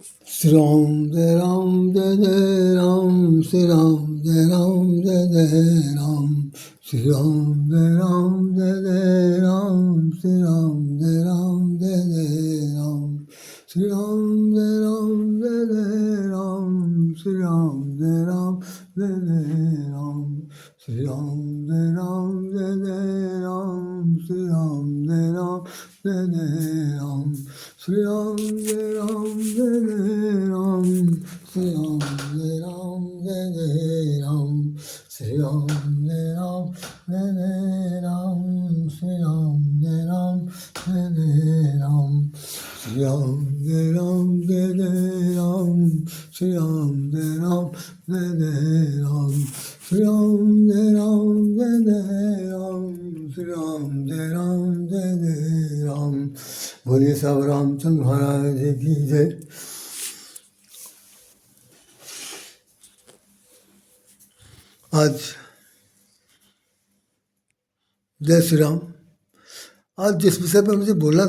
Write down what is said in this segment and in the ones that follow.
श्री राम जय जय राम, श्री राम जय जय राम, श्री राम जय जय राम, श्री राम जय जय राम, श्री राम जय जय राम, श्री राम जय जय राम, श्री राम जय जय राम, श्री राम जय जय राम, श्री राम जय जय राम, श्री राम जय जय राम, श्री राम जय जय राम, श्री राम जय जय राम, श्री राम जय जय राम, श्री राम जय जय राम, श्री राम जय जय राम, श्री राम जय जय राम। बोलिए सब रामचंद्र महाराज जी की जय। आज जय श्री राम। आज जिस विषय पर मुझे बोलना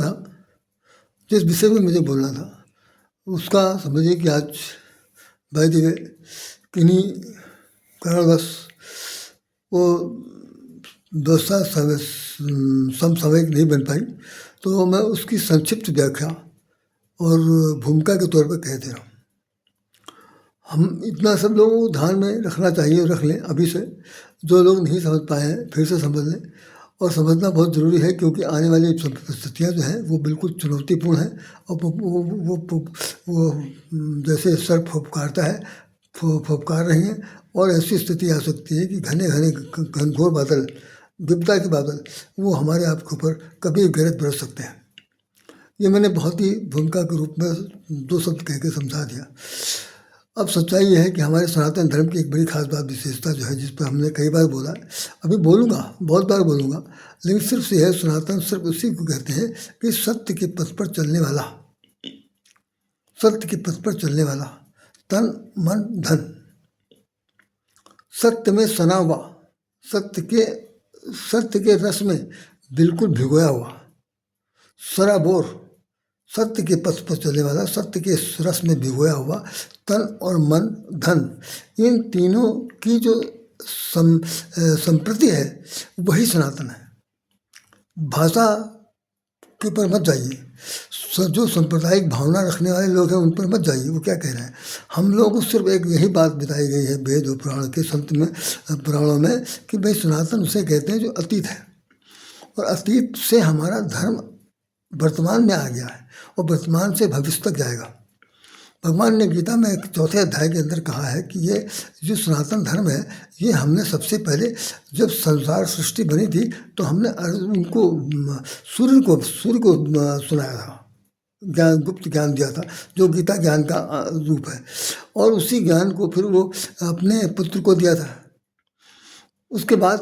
था उसका समझिए कि आज भाई जी किन्हीं कारणवश वो दोस्ता समसामयिक नहीं बन पाई, तो मैं उसकी संक्षिप्त व्याख्या और भूमिका के तौर पर कह दे रहा हूँ। हम इतना सब लोगों को ध्यान में रखना चाहिए और रख लें अभी से। जो लोग नहीं समझ पाए हैं फिर से समझ लें, और समझना बहुत ज़रूरी है, क्योंकि आने वाली परिस्थितियाँ जो हैं वो बिल्कुल चुनौतीपूर्ण हैं। और वो जैसे सर फुफकारता है, फुफकार रही हैं, और ऐसी स्थिति आ सकती है कि घने घनघोर बादल, विपदा के बादल, वो हमारे आप के ऊपर कभी गरज बरस सकते हैं। ये मैंने बहुत ही भूमिका के रूप में 2 शब्द कह के समझा दिया। अब सच्चाई ये है कि हमारे सनातन धर्म की एक बड़ी खास बात, विशेषता जो है, जिस पर हमने कई बार बोला, अभी बोलूँगा, बहुत बार बोलूँगा, लेकिन सिर्फ से है सनातन सिर्फ उसी को कहते हैं कि सत्य के पथ पर चलने वाला, सत्य के पथ पर चलने वाला, तन मन धन, सत्य में सना हुआ, सत्य के रस में बिल्कुल भिगोया हुआ, सराबोर, सत्य के पथ पर चलने वाला, सत्य के रस में भिगोया हुआ, तन और मन धन, इन तीनों की जो संप्रति है वही सनातन है। भाषा के ऊपर मत जाइए, जो सांप्रदायिक भावना रखने वाले लोग हैं उन पर मत जाइए, वो क्या कह रहे हैं। हम लोगों को सिर्फ एक यही बात बताई गई है वेद और पुराण के पुराणों में, कि भाई सनातन उसे कहते हैं जो अतीत है, और अतीत से हमारा धर्म वर्तमान में आ गया है और वर्तमान से भविष्य तक जाएगा। भगवान ने गीता में 4 अध्याय के अंदर कहा है कि ये जो सनातन धर्म है, ये हमने सबसे पहले जब संसार सृष्टि बनी थी तो हमने उनको सूर्य को सुनाया था, गुप्त ज्ञान दिया था, जो गीता ज्ञान का रूप है, और उसी ज्ञान को फिर वो अपने पुत्र को दिया था। उसके बाद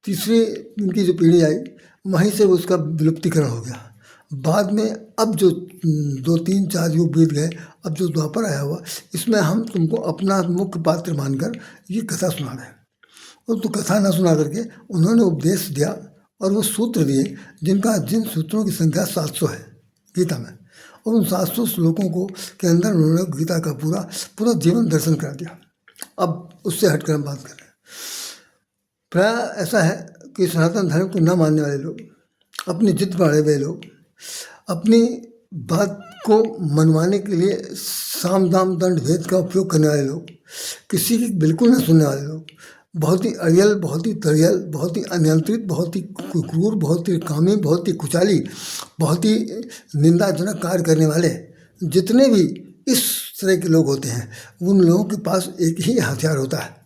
तीसरी उनकी जो पीढ़ी आई, वहीं से उसका विलुप्तिकरण हो गया। बाद में अब जो 2, 3, 4 युग बीत गए, अब जो द्वापर आया हुआ, इसमें हम तुमको अपना मुख्य पात्र मानकर ये कथा सुना रहे हैं। और तो कथा ना सुना करके उन्होंने उपदेश दिया, और वो सूत्र दिए जिन सूत्रों की संख्या 700 है गीता में, और उन 700 श्लोकों को के अंदर उन्होंने गीता का पूरा जीवन दर्शन करा दिया। अब उससे हटकर हम बात कर रहे हैं। प्राय ऐसा है कि सनातन धर्म को न मानने वाले लोग, अपनी जिद बढ़े हुए लोग, अपनी बात को मनवाने के लिए साम दाम दंड भेद का उपयोग करने वाले लोग, किसी की बिल्कुल न सुनने वाले लोग, बहुत ही अड़ियल, बहुत ही तड़ियल, बहुत ही अनियंत्रित, बहुत ही क्रूर, बहुत ही कामी, बहुत ही कुचाली, बहुत ही निंदाजनक कार्य करने वाले जितने भी इस तरह के लोग होते हैं, उन लोगों के पास एक ही हथियार होता है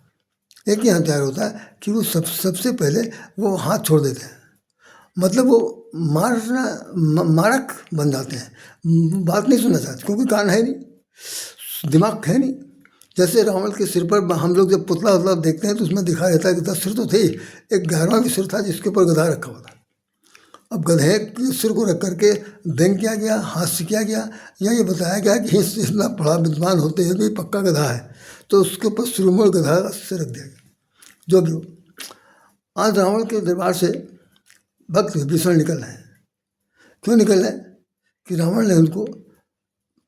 कि वो सबसे पहले वो हाथ छोड़ देते हैं। मतलब वो मारक बन जाते हैं, बात नहीं सुनना चाहते, क्योंकि कान है नहीं, दिमाग है नहीं। जैसे रावण के सिर पर हम लोग जब पुतला देखते हैं तो उसमें दिखाई देता है कि 10 सिर तो थे, एक 11वां भी सिर था जिसके ऊपर गधा रखा हुआ था। अब गधे के सिर को रख करके व्यंग किया गया, हास्य किया गया, या ये बताया गया कि इतना बड़ा विद्वान होते हुए भी पक्का गधा है, तो उसके ऊपर सिरमौर गधा से रख दिया गया। जो भी हो, आज रावण के दरबार से भक्त विभीषण निकल रहे हैं। क्यों निकल रहे हैं? कि रावण ने उनको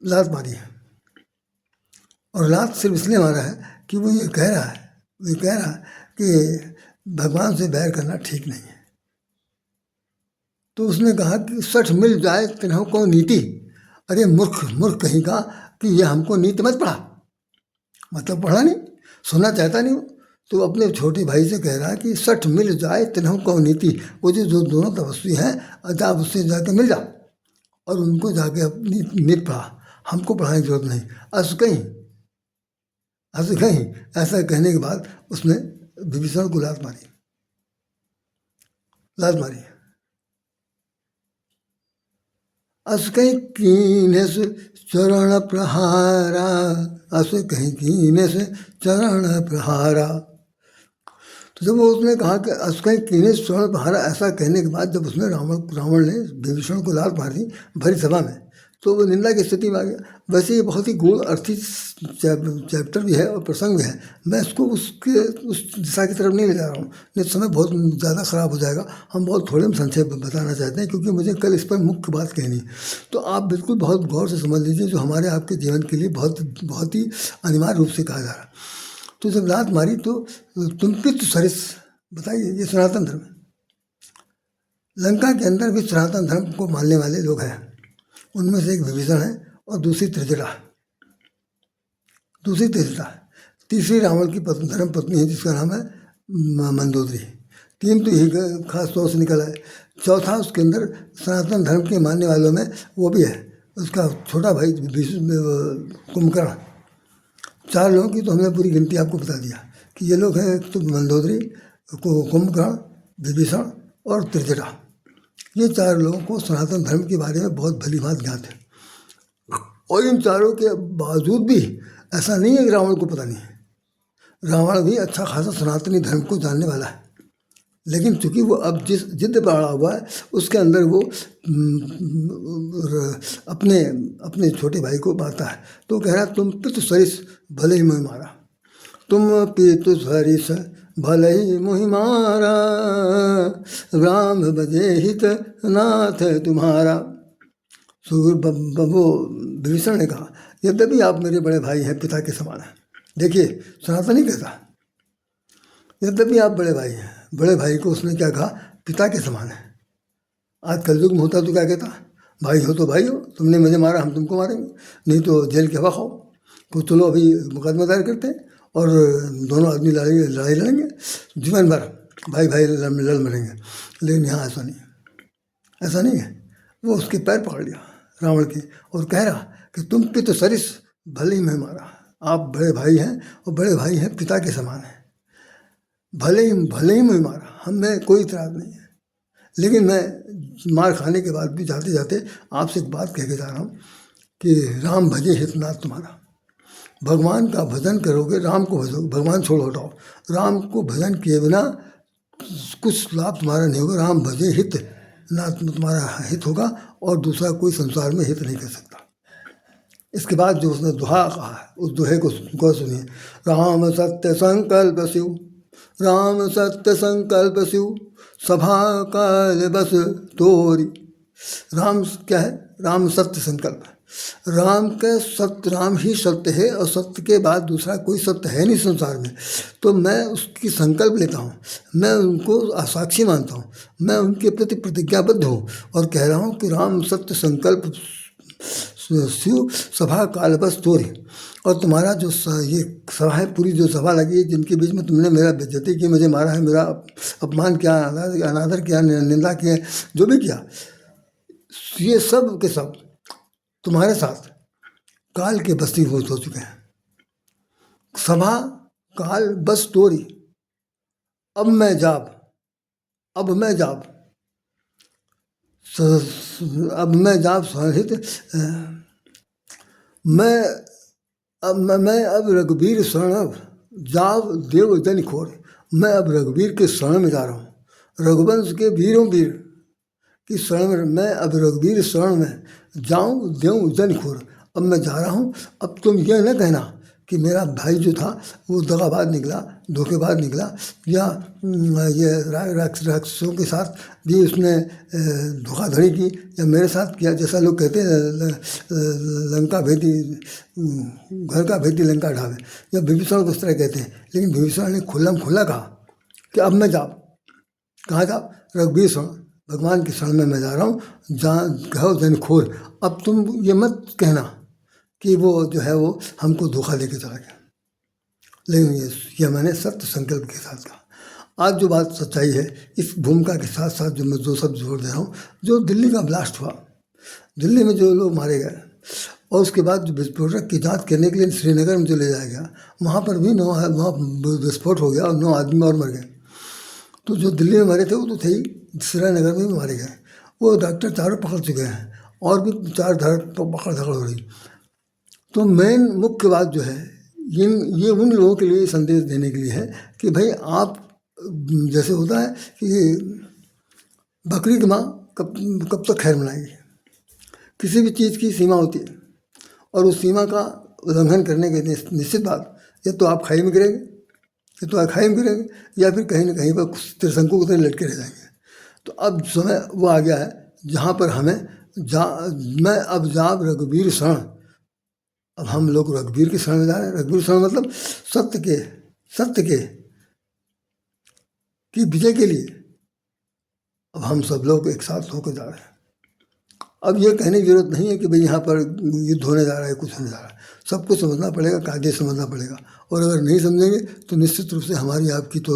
लात मारी है, और लात सिर्फ इसलिए मारा है कि वो ये कह रहा है, कि भगवान से बैर करना ठीक नहीं है। तो उसने कहा कि 60 मिल जाए तिन्हों को नीति। अरे मूर्ख मूर्ख कहीं का, कि ये हमको नीति मत पढ़ा, मतलब पढ़ा नहीं, सुनना चाहता नहीं हूँ। तो अपने छोटे भाई से कह रहा है कि 60 मिल जाए तिन्हों को नीति। वो जो दोनों तपस्वी हैं, आप उससे जाके मिल जाओ और उनको जाके अपनी नीति पढ़ा, हमको पढ़ाने की जरूरत नहीं। असु कहीं ऐसा कहने के बाद उसने विभीषण को लात मारी। अस कहीं कीने से चरण प्रहारा, अस कहीं कीने से चरण प्रहारा। तो जब वो उसने कहा कि अस कहीं कीने से चरण प्रहारा, ऐसा कहने के बाद जब उसने रावण ने विभीषण को लात मार दी भरी सभा में, तो वो निंदा की स्थिति में आ गया। वैसे ये बहुत ही गूढ़ अर्थी चैप्टर भी है और प्रसंग भी है। मैं इसको उस दिशा की तरफ नहीं ले जा रहा हूँ, नहीं समय बहुत ज़्यादा ख़राब हो जाएगा। हम बहुत थोड़े में संक्षेप में बताना चाहते हैं, क्योंकि मुझे कल इस पर मुख्य बात कहनी है। तो आप बिल्कुल बहुत गौर से समझ लीजिए, जो हमारे आपके जीवन के लिए बहुत ही अनिवार्य रूप से कहा जा रहा है। तो जब लात मारी तो तुम पितृ सरिस, बताइए, ये सनातन धर्म है। लंका के अंदर भी सनातन धर्म को मानने वाले लोग हैं। उनमें से एक विभीषण है और दूसरी त्रिजटा, तीसरी रावण की धर्म पत्नी है जिसका नाम है मंदोदरी। 3 तो यही खास तौर से निकला है। चौथा उसके अंदर सनातन धर्म के मानने वालों में वो भी है, उसका छोटा भाई कुंभकर्ण। 4 लोगों की तो हमने पूरी गिनती आपको बता दिया कि ये लोग हैं, तो मंदोदरी, कुंभकर्ण, विभीषण और त्रिजटा। ये 4 लोगों को सनातन धर्म के बारे में बहुत भली बात ज्ञात है। और इन चारों के बावजूद भी ऐसा नहीं है कि रावण को पता नहीं है। रावण भी अच्छा खासा सनातनी धर्म को जानने वाला है, लेकिन चूंकि वो अब जिस जिद पर अड़ा हुआ है, उसके अंदर वो अपने छोटे भाई को मारता है। तो कह रहा, तुम पितु सरिस भले ही मुझे मारा, तुम पितु सरिस भले ही मुहि मारा, राम बजे हित नाथ तुम्हारा। वो विभीषण ने कहा, यद्यपि आप मेरे बड़े भाई हैं, पिता के समान हैं। देखिए सनातन ही कहता, यद्यपि आप बड़े भाई हैं, बड़े भाई को उसने क्या कहा, पिता के समान है। आज कलयुग में होता तो क्या कहता, भाई हो तो भाई हो, तुमने मुझे मारा हम तुमको मारेंगे, नहीं तो जेल के हवा खाओ। तो चलो अभी मुकदमा दायर करते हैं और दोनों आदमी लड़ाई लड़ेंगे जीवन भर, भाई लड़ मरेंगे। लेकिन यहाँ ऐसा नहीं है। वो उसके पैर पकड़ लिया रावण के और कह रहा कि तुम पितु सरिस भले ही मैं मारा, आप बड़े भाई हैं और बड़े भाई हैं पिता के समान हैं, भले ही मैं मारा, हमें कोई इतराज़ नहीं है। लेकिन मैं मार खाने के बाद भी जाते जाते आपसे एक बात कह के जा रहा हूँ कि राम भजे हितनाथ तुम्हारा। भगवान का भजन करोगे, राम को भजोगे, भगवान छोड़ो हटाओ, राम को भजन किए बिना कुछ लाभ तुम्हारा नहीं होगा। राम भजे हित ना तुम्हारा हित होगा और दूसरा कोई संसार में हित नहीं कर सकता। इसके बाद जो उसने दोहा कहा है, उस दोहे को गौर सुनिए। राम सत्य संकल्प शिव, राम सत्य संकल्प शिव, सभा काल बस तोरी। राम क्या है, राम सत्य संकल्प है। राम ही सत्य है और सत्य के बाद दूसरा कोई सत्य है नहीं संसार में। तो मैं उसकी संकल्प लेता हूँ, मैं उनको साक्षी मानता हूँ, मैं उनके प्रति प्रतिज्ञाबद्ध हूँ और कह रहा हूँ कि राम सत्य संकल्प शिव, सभा काल बस तोरी। और तुम्हारा जो ये सभा है, पूरी जो सभा लगी है, जिनके बीच में तुमने मेरा बेइज्जती की, मुझे मारा है, मेरा अपमान किया, अनादर किया, निंदा किया, जो भी किया, ये सब के सब तुम्हारे साथ काल के बसीभूत हो चुके हैं। सभा काल बस तोरी, अब मैं जाब सहित, मैं अब रघुवीर शरण जाव देव जन खोर। मैं अब रघुवीर के शरण में जा रहा हूँ, रघुवंश के वीरों वीर की शरण में। मैं अब रघुवीर शरण में जाऊँ देव जन खोर। अब मैं जा रहा हूँ, अब तुम ये न कहना कि मेरा भाई जो था वो दगाबाज निकला, धोखेबाज निकला, या ये राक्षसों के साथ भी उसने धोखाधड़ी की, या मेरे साथ किया, जैसा लोग कहते हैं लंका भेदी घर का भेदी लंका ढावे, या विभीषण को इस तरह कहते हैं। लेकिन विभीषण ने खुल्लम खुल्ला कहा कि अब मैं जाऊँ, कहाँ जाओ, रघुवीर शरण, भगवान की शरण में मैं जा रहा हूँ, जहाँ कहो जन खोर। अब तुम ये मत कहना कि वो जो है वो हमको धोखा देके चला गया, लेकिन ये मैंने सत्य संकल्प के साथ कहा। आज जो बात सच्चाई है, इस भूमिका के साथ साथ जो मैं दो शब्द जोड़ दे रहा हूँ, जो दिल्ली का ब्लास्ट हुआ, दिल्ली में जो लोग मारे गए, और उसके बाद जो विस्फोटक की जांच करने के लिए श्रीनगर में जो ले जाया गया, वहाँ पर भी वहाँ विस्फोट हो गया और 9 आदमी और मर गए। तो जो दिल्ली में मरे थे वो तो थे ही, श्रीनगर में भी मारे गए। वो डॉक्टर चारों पकड़ चुके हैं और भी 4 पकड़ धकड़ हो रही। तो मेन मुख्य बात जो है, ये उन लोगों के लिए संदेश देने के लिए है कि भाई आप, जैसे होता है कि बकरी की माँ कब तक खैर मनाएगी। किसी भी चीज़ की सीमा होती है, और उस सीमा का उल्लंघन करने के निश्चित बात, या तो आप खाई में गिरेंगे, या फिर कहीं ना कहीं पर त्रिशंकु की तरह लटके रह जाएंगे। तो अब समय वो आ गया है जहाँ पर हमें मैं अब जाब रघुवीर शरण, अब हम लोग रघुवीर की शरण में जा रहे हैं। रघुवीर शरण मतलब सत्य के की विजय के लिए अब हम सब लोग एक साथ होकर जा रहे हैं। अब ये कहने की जरूरत नहीं है कि भाई यहाँ पर युद्ध होने जा रहा है, कुछ होने जा रहा है। सबको समझना पड़ेगा, कायदे समझना पड़ेगा, और अगर नहीं समझेंगे तो निश्चित रूप से हमारी आपकी तो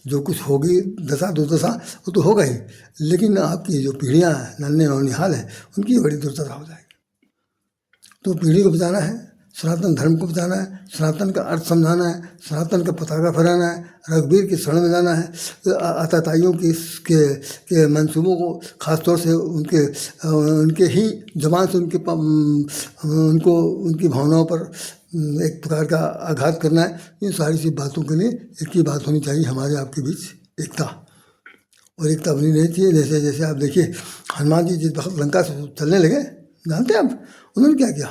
जो कुछ होगी दशा दुर्दशा वो तो होगा ही, लेकिन आपकी जो पीढ़ियाँ हैं, नन्हे नौनिहाल हैं, उनकी बड़ी दुर्दशा हो जाएगी। तो पीढ़ी को बचाना है, सनातन धर्म को बचाना है, सनातन का अर्थ समझाना है, सनातन का पताका फहराना है, रघुवीर की शरण में जाना है, आतताइयों के मंसूबों को खास तौर से उनके ही जबान से उनकी भावनाओं पर एक प्रकार का आघात करना है। इन सारी सी बातों के लिए एक ही बात होनी चाहिए, हमारे आपके बीच एकता, और एकता बनी नहीं चाहिए। जैसे आप देखिए, हनुमान जी जिस वक्त लंका से चलने लगे, जानते हैं आप उन्होंने क्या किया?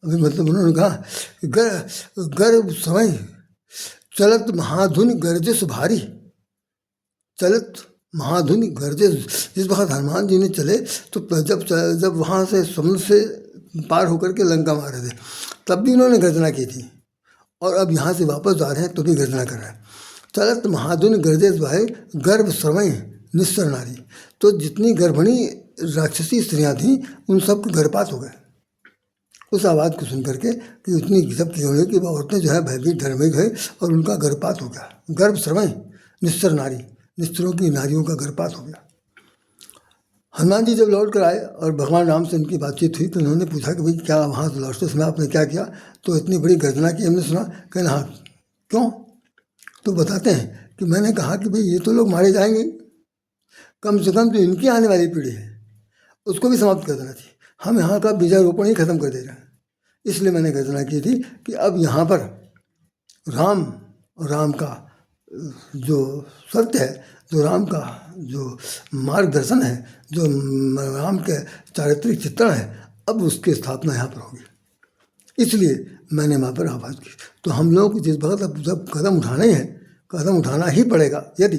अभी मतलब उन्होंने कहा गर्भ समय चलत महाधुनि गर्जस भारी, चलत महाधुनि गर्जस। जिस वक्त हनुमान जी ने चले तो जब वहाँ से समुद्र से पार होकर के लंका मारे थे, तब भी उन्होंने गर्जना की थी, और अब यहाँ से वापस जा रहे हैं तो भी गर्जना कर रहे हैं। चलत महाधुनि गर्जस भाई गर्भ समय निस्तर नारी। तो जितनी गर्भिणी राक्षसी स्त्रियाँ थीं उन सब के गर्भपात हो गए उस आवाज़ को सुन करके, कि उतनी सब की होने की औरतें जो है भयभीत धर्मिक है और उनका गर्भपात हो गया। गर्भ समय निस्तर नारी, निस्त्रों की नारियों का गर्भपात हो गया। हनुमान जी जब लौट कर आए और भगवान राम से उनकी बातचीत हुई तो उन्होंने पूछा कि भाई क्या वहाँ से लौटते समय आपने क्या किया? तो इतनी बड़ी गर्जना की हमने सुना। कहना हाँ, क्यों? तो बताते हैं कि मैंने कहा कि भाई ये तो लोग मारे जाएंगे, कम से कम जो इनकी आने वाली पीढ़ी है उसको भी समाप्त कर देना चाहिए। हम यहाँ का बीजारोपण ही खत्म कर दे रहे हैं। इसलिए मैंने घोषणा की थी कि अब यहाँ पर राम का जो सत्य है, जो राम का जो मार्गदर्शन है, जो राम के चारित्रिक चित्रण है, अब उसकी स्थापना यहाँ पर होगी। इसलिए मैंने वहाँ पर आवाज़ की। तो हम लोग जिस वक्त अब जब कदम उठाने हैं, कदम उठाना ही पड़ेगा यदि,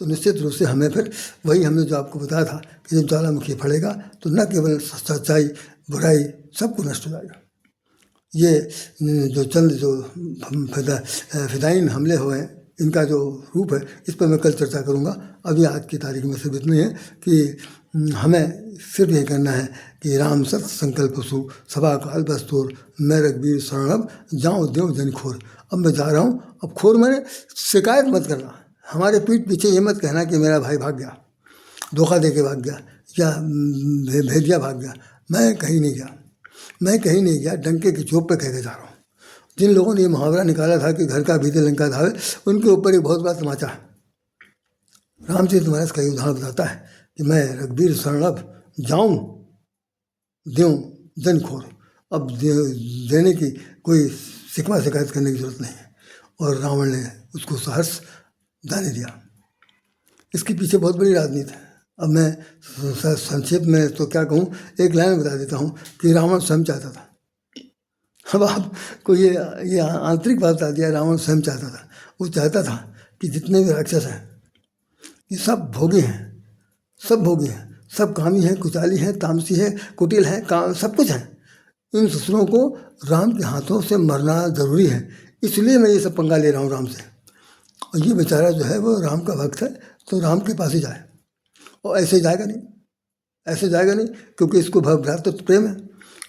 तो निश्चित रूप से हमें फिर वही हमने जो आपको बताया था कि जब ज्वालामुखी फटेगा तो न केवल सच्चाई बुराई सबको नष्ट हो जाएगा। ये जो चंद जो फिदाइन हमले हुए हैं, इनका जो रूप है, इस पर मैं कल चर्चा करूँगा। अभी आज की तारीख में सिर्फ इतना ही है कि हमें सिर्फ ये करना है कि राम सत्य संकल्प सु सभा काल बस्तोर, मैं रघुवीर शरणब जाऊँ देव जन खोर। अब मैं जा रहा हूँ। अब खोर मैंने शिकायत मत करना, हमारे पीठ पीछे ये मत कहना कि मेरा भाई भाग गया, धोखा दे के भाग गया, या भेदिया भाग गया। मैं कहीं नहीं गया, मैं कहीं नहीं गया, डंके की चोट पे कह के जा रहा हूँ। जिन लोगों ने ये मुहावरा निकाला था कि घर का भीतर लंका धावे, उनके ऊपर एक बहुत बड़ा तमाचा है। रामचरितमानस का ये उदाहरण बताता है कि मैं रघुवीर शरणब जाऊँ द्यों जन खोर। अब देने की कोई शिकवा शिकायत करने की जरूरत नहीं है, और रावण ने उसको सहर्ष जाने दिया। इसके पीछे बहुत बड़ी राजनीति है। अब मैं संक्षेप में तो क्या कहूँ, एक लाइन बता देता हूँ कि रावण स्वयं चाहता था, अब आपको ये आंतरिक बात बता दिया। रावण स्वयं चाहता था, वो चाहता था कि जितने भी राक्षस हैं ये सब भोगी हैं, सब भोगी हैं, सब कामी हैं, कुचाली हैं, तामसी हैं, कुटिल हैं, काम सब कुछ हैं। इन ससुरों को राम के हाथों से मरना जरूरी है, इसलिए मैं ये सब पंगा ले रहा हूँ राम से। और ये बेचारा जो है वो राम का भक्त है, तो राम के पास ही जाए। और ऐसे जाएगा नहीं, ऐसे जाएगा नहीं, क्योंकि इसको भ्रातृत्व प्रेम है,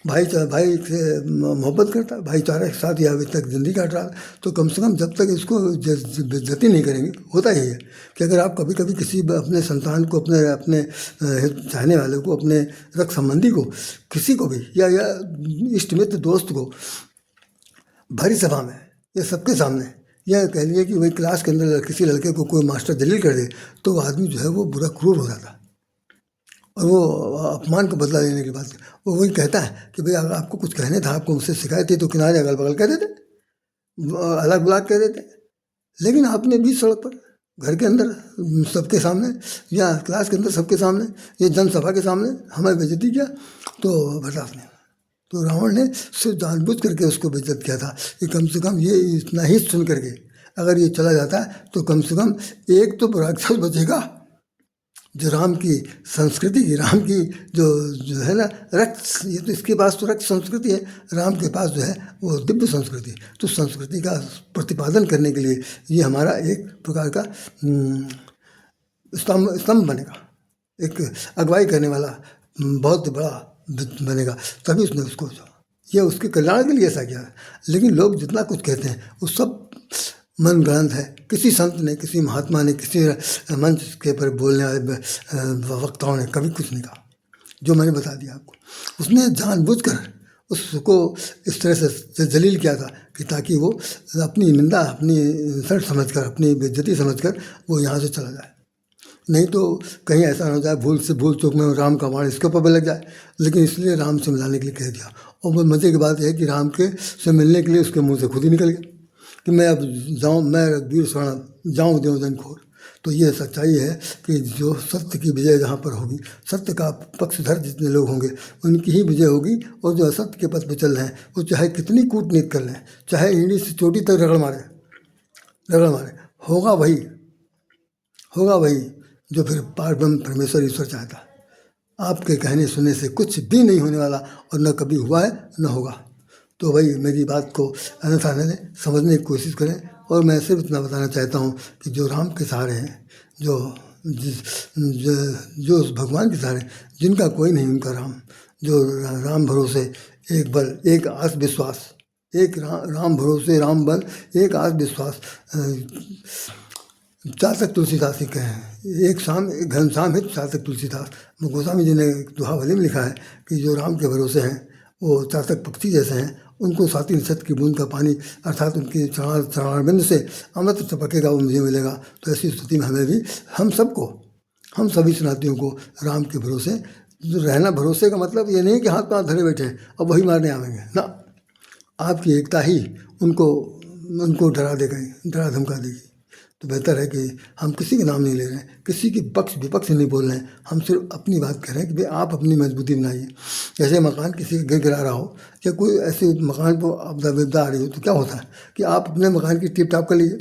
भाई से मोहब्बत करता है, भाईचारे के साथ यह अभी तक जिंदगी काट रहा है। तो कम से कम जब तक इसको बेइज्जती नहीं करेंगे। होता ही है कि अगर आप कभी कभी किसी अपने संतान को, अपने चाहने वाले को, अपने रक्त संबंधी को, किसी को भी या इष्ट मित्र दोस्त को भरी सभा में या सबके सामने या कह लिए कि वही क्लास के अंदर किसी लड़के को कोई मास्टर जलील कर दे, तो आदमी जो है वो बुरा क्रूर हो जाता है। और वो अपमान का बदला लेने के बाद वो वही कहता है कि भाई अगर आपको कुछ कहने था, आपको मुझसे शिकायत थी, तो किनारे अगल बगल कह देते, अलग बुलाग कह देते। लेकिन आपने बीच सड़क पर, घर के अंदर सबके सामने या क्लास के अंदर सबके सामने या जनसभा के सामने हमें बेइज्जती किया, तो बर्दाश्त नहीं। तो रावण ने सिर्फ जानबूझ करके उसको बेइज्जत किया था कि कम से कम ये इतना ही सुन करके अगर ये चला जाता तो कम से कम एक तो राक्षस बचेगा, जो राम की संस्कृति की, राम की जो है ना रक्त, ये तो इसके पास तो रक्त संस्कृति है, राम के पास जो है वो दिव्य संस्कृति। तो संस्कृति का प्रतिपादन करने के लिए ये हमारा एक प्रकार का स्तंभ बनेगा, एक अगुवाई करने वाला बहुत बड़ा बनेगा। तभी उसने उसको, ये उसके कल्याण के लिए ऐसा किया। लेकिन लोग जितना कुछ कहते हैं वो सब मन गढ़ंत है। किसी संत ने, किसी महात्मा ने, किसी मंच के पर बोलने वाले वक्ताओं ने कभी कुछ नहीं कहा, जो मैंने बता दिया आपको। उसने जानबूझकर उसको इस तरह से जलील किया था कि ताकि वो अपनी निंदा, अपनी इंसल्ट समझकर, अपनी बेइज्जती समझकर वो यहाँ से चला जाए। नहीं तो कहीं ऐसा ना हो जाए भूल चूक में राम का वाण इसके ऊपर भी लग जाए। लेकिन इसलिए राम से मिलाने के लिए कह दिया। और वो मज़े की बात यह है कि राम के से मिलने के लिए उसके मुंह से खुद ही निकल गया कि मैं अब जाऊँ, मैं रघुवीर शरण जाऊँ देव जन खोर। तो ये सच्चाई है कि जो सत्य की विजय जहाँ पर होगी, सत्य का पक्षधर जितने लोग होंगे उनकी ही विजय होगी। और जो असत्य के पथ पर चल रहे हैं वो चाहे कितनी कूटनीति कर लें, चाहे ईंड़ी से चोटी तक रगड़ मारे, होगा वही जो फिर पारब्रह्म परमेश्वर ईश्वर चाहता है। आपके कहने सुनने से कुछ भी नहीं होने वाला, और न कभी हुआ है न होगा। तो भाई मेरी बात को अन्यथा न लें, समझने की कोशिश करें। और मैं सिर्फ इतना बताना चाहता हूँ कि जो राम के सहारे हैं, जो उस भगवान के सहारे, जिनका कोई नहीं उनका राम, जो राम भरोसे एक बल, एक आस विश्वास, एक राम भरोसे राम बल, एक आस विश्वास। चातक तुलसीदास ही कहे, एक घनश्याम है चातक तुलसीदास। गोस्वामी जी ने दोहावली में लिखा है कि जो राम के भरोसे हैं वो चातक पक्षी जैसे हैं, उनको साती नक्षत्र की बूंद का पानी अर्थात उनकी चरणारविंद से अमृत टपकेगा, वो मुझे मिलेगा। तो ऐसी स्थिति में हमें भी, हम सभी सनातियों को राम के भरोसे रहना। भरोसे का मतलब ये नहीं कि हाथ पांव धरे बैठे हैं और वही मारने आवेंगे ना। आपकी एकता ही उनको डरा धमका देगी। तो बेहतर है कि हम किसी के नाम नहीं ले रहे हैं, किसी की पक्ष विपक्ष नहीं बोल रहे हैं, हम सिर्फ अपनी बात कह रहे हैं कि भाई आप अपनी मजबूती बनाइए। जैसे मकान किसी के गिरा रहा हो या कोई ऐसे मकान पर आपदा विपदा आ रही हो, तो क्या होता है कि आप अपने मकान की टिप टाप कर लीजिए,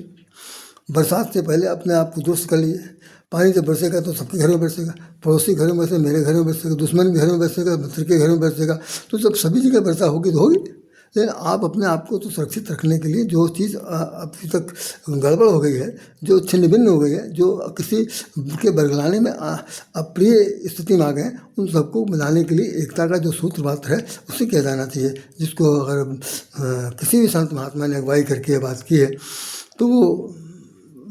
बरसात से पहले अपने आप को दुरुस्त कर लीजिए। पानी जब बरसेगा तो सबके घर में बरसेगा, पड़ोसी घर में बरसेगा, मेरे घर में बरसेगा, दुश्मन के घर में बरसेगा, मित्र के घर में बरसेगा। तो जब सभी जगह वर्षा होगी तो होगी। लेकिन आप अपने आप को तो सुरक्षित रखने के लिए जो चीज़ अभी तक गड़बड़ हो गई है, जो छिन्न भिन्न हो गई है, जो किसी के बरगलाने में अप्रिय स्थिति में आ गए, उन सबको मिलाने के लिए एकता का जो सूत्रपात है उसे किया जाना चाहिए। जिसको अगर किसी भी संत महात्मा ने अगुवाई करके बात की है तो वो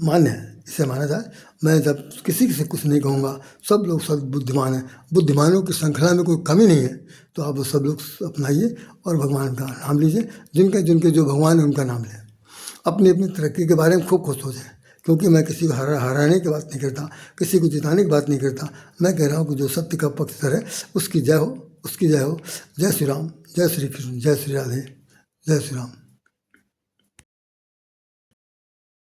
मान्य है, इसे माना जाए। मैं जब किसी से कुछ नहीं कहूँगा, सब लोग सब बुद्धिमान हैं, बुद्धिमानों की श्रृंखला में कोई कमी नहीं है। तो आप वो सब लोग अपनाइए और भगवान का नाम लीजिए। जिनके जो भगवान है उनका नाम लें। अपनी अपनी तरक्की के बारे में खूब सोचें, क्योंकि मैं किसी को हराने की बात नहीं करता, किसी को जिताने की बात नहीं करता। मैं कह रहा हूँ कि जो सत्य का पक्षधर है उसकी जय हो, उसकी जय हो। जय श्री राम, जय श्री कृष्ण, जय श्री राधे, जय श्री राम।